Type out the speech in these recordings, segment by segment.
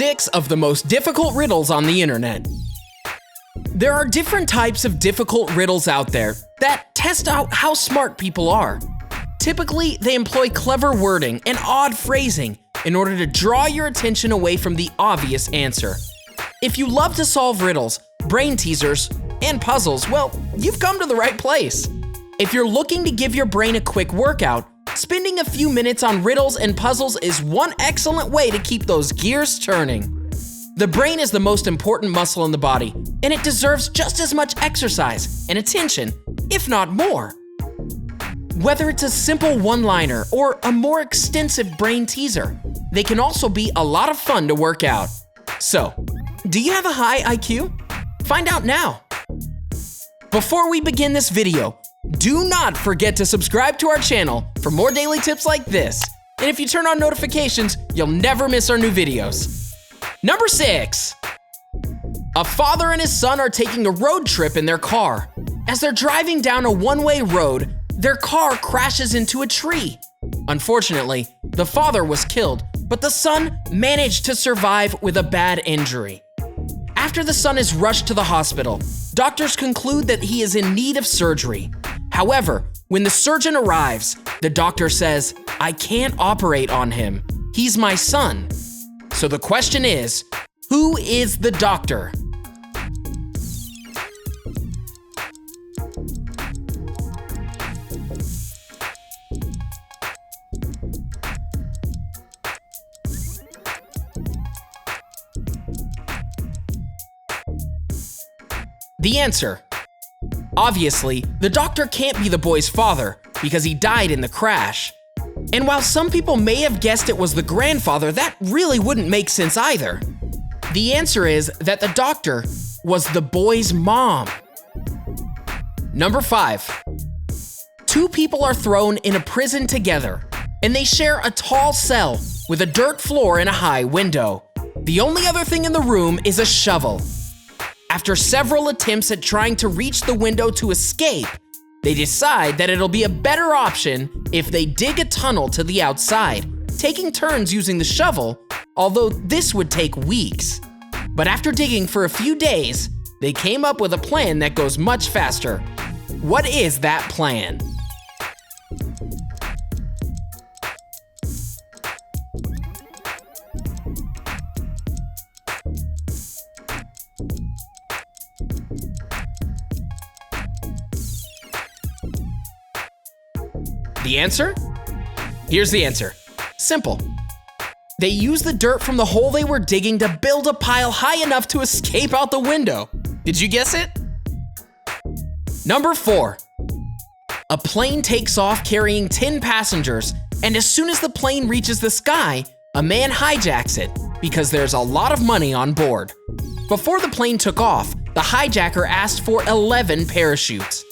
6 of the most difficult riddles on the internet. There are different types of difficult riddles out there that test out how smart people are. Typically, they employ clever wording and odd phrasing in order to draw your attention away from the obvious answer. If you love to solve riddles, brain teasers, and puzzles, well, you've come to the right place. If you're looking to give your brain a quick workout, spending a few minutes on riddles and puzzles is one excellent way to keep those gears turning. The brain is the most important muscle in the body, and it deserves just as much exercise and attention, if not more. Whether it's a simple one-liner or a more extensive brain teaser, they can also be a lot of fun to work out. So, do you have a high IQ? Find out now. Before we begin this video, do not forget to subscribe to our channel for more daily tips like this. And if you turn on notifications, you'll never miss our new videos. Number 6. A father and his son are taking a road trip in their car. As they're driving down a one-way road, their car crashes into a tree. Unfortunately, the father was killed, but the son managed to survive with a bad injury. After the son is rushed to the hospital, doctors conclude that he is in need of surgery. However, when the surgeon arrives, the doctor says, "I can't operate on him. He's my son." So the question is, who is the doctor? The answer. Obviously, the doctor can't be the boy's father because he died in the crash. And while some people may have guessed it was the grandfather, that really wouldn't make sense either. The answer is that the doctor was the boy's mom. Number 5. Two people are thrown in a prison together, and they share a tall cell with a dirt floor and a high window. The only other thing in the room is a shovel. After several attempts at trying to reach the window to escape, they decide that it'll be a better option if they dig a tunnel to the outside, taking turns using the shovel, although this would take weeks. But after digging for a few days, they came up with a plan that goes much faster. What is that plan? The answer? Here's the answer. Simple. They used the dirt from the hole they were digging to build a pile high enough to escape out the window. Did you guess it? Number 4. A plane takes off carrying 10 passengers, and as soon as the plane reaches the sky, a man hijacks it because there's a lot of money on board. Before the plane took off, the hijacker asked for 11 parachutes.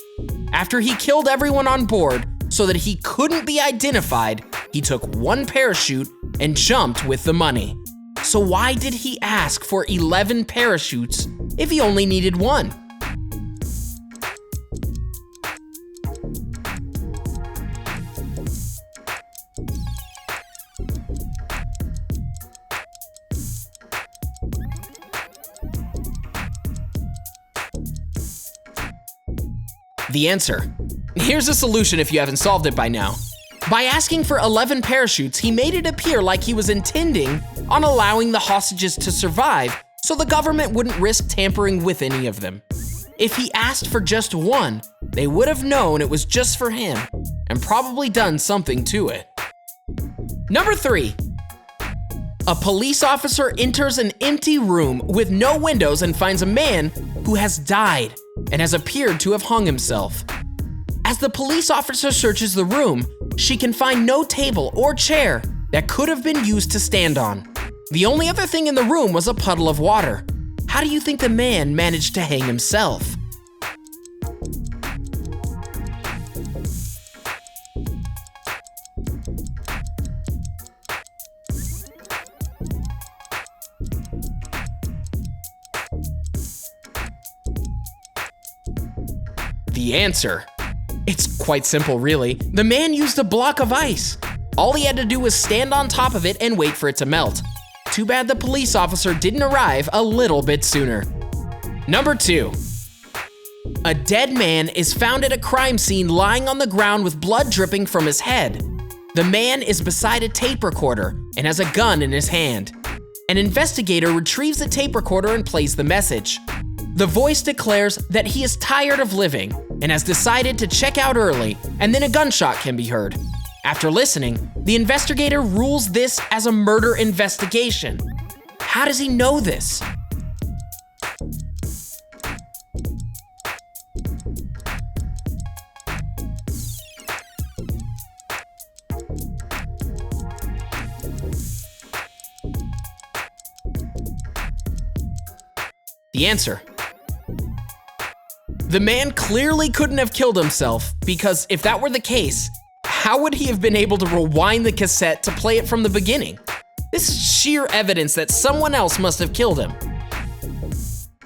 After he killed everyone on board, so that he couldn't be identified, he took one parachute and jumped with the money. So why did he ask for 11 parachutes if he only needed one? The answer. Here's a solution if you haven't solved it by now. By asking for 11 parachutes, he made it appear like he was intending on allowing the hostages to survive so the government wouldn't risk tampering with any of them. If he asked for just one, they would have known it was just for him and probably done something to it. Number 3. A police officer enters an empty room with no windows and finds a man who has died and has appeared to have hung himself. As the police officer searches the room, she can find no table or chair that could have been used to stand on. The only other thing in the room was a puddle of water. How do you think the man managed to hang himself? The answer. It's quite simple, really. The man used a block of ice. All he had to do was stand on top of it and wait for it to melt. too bad the police officer didn't arrive a little bit sooner. Number 2. A dead man is found at a crime scene lying on the ground with blood dripping from his head. The man is beside a tape recorder and has a gun in his hand. An investigator retrieves the tape recorder and plays the message. The voice declares that he is tired of living and has decided to check out early, and then a gunshot can be heard. After listening, the investigator rules this as a murder investigation. How does he know this? The answer. The man clearly couldn't have killed himself, because if that were the case, how would he have been able to rewind the cassette to play it from the beginning? This is sheer evidence that someone else must have killed him.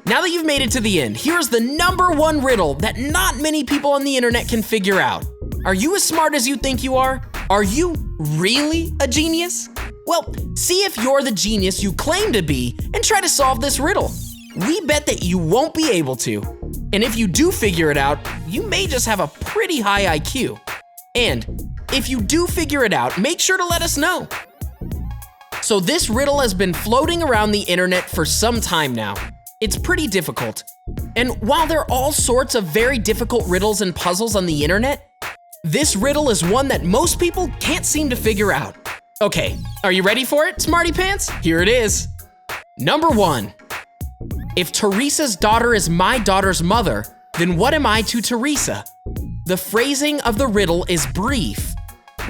Now that you've made it to the end, here's the number 1 riddle that not many people on the internet can figure out. Are you as smart as you think you are? Are you really a genius? Well, see if you're the genius you claim to be and try to solve this riddle. We bet that you won't be able to. And if you do figure it out, you may just have a pretty high IQ. And if you do figure it out, make sure to let us know. So this riddle has been floating around the internet for some time now. It's pretty difficult. And while there are all sorts of very difficult riddles and puzzles on the internet, this riddle is one that most people can't seem to figure out. Okay, are you ready for it, Smarty Pants? Here it is. Number 1. If Teresa's daughter is my daughter's mother, then what am I to Teresa? The phrasing of the riddle is brief,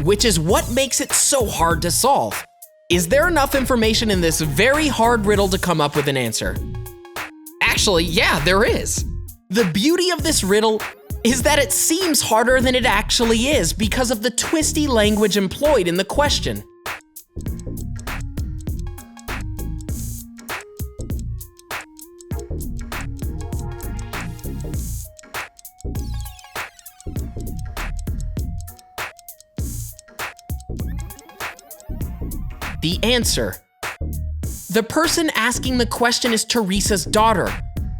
which is what makes it so hard to solve. Is there enough information in this very hard riddle to come up with an answer? Actually, yeah, there is. The beauty of this riddle is that it seems harder than it actually is because of the twisty language employed in the question. The answer. The person asking the question is Teresa's daughter.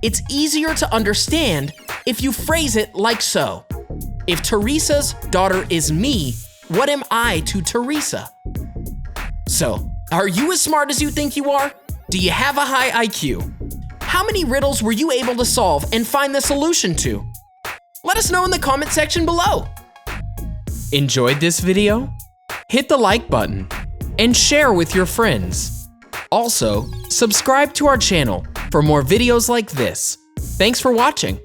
It's easier to understand if you phrase it like so. If Teresa's daughter is me, what am I to Teresa? So, are you as smart as you think you are? Do you have a high IQ? How many riddles were you able to solve and find the solution to? Let us know in the comment section below. Enjoyed this video? Hit the like button and share with your friends. Also, subscribe to our channel for more videos like this. Thanks for watching.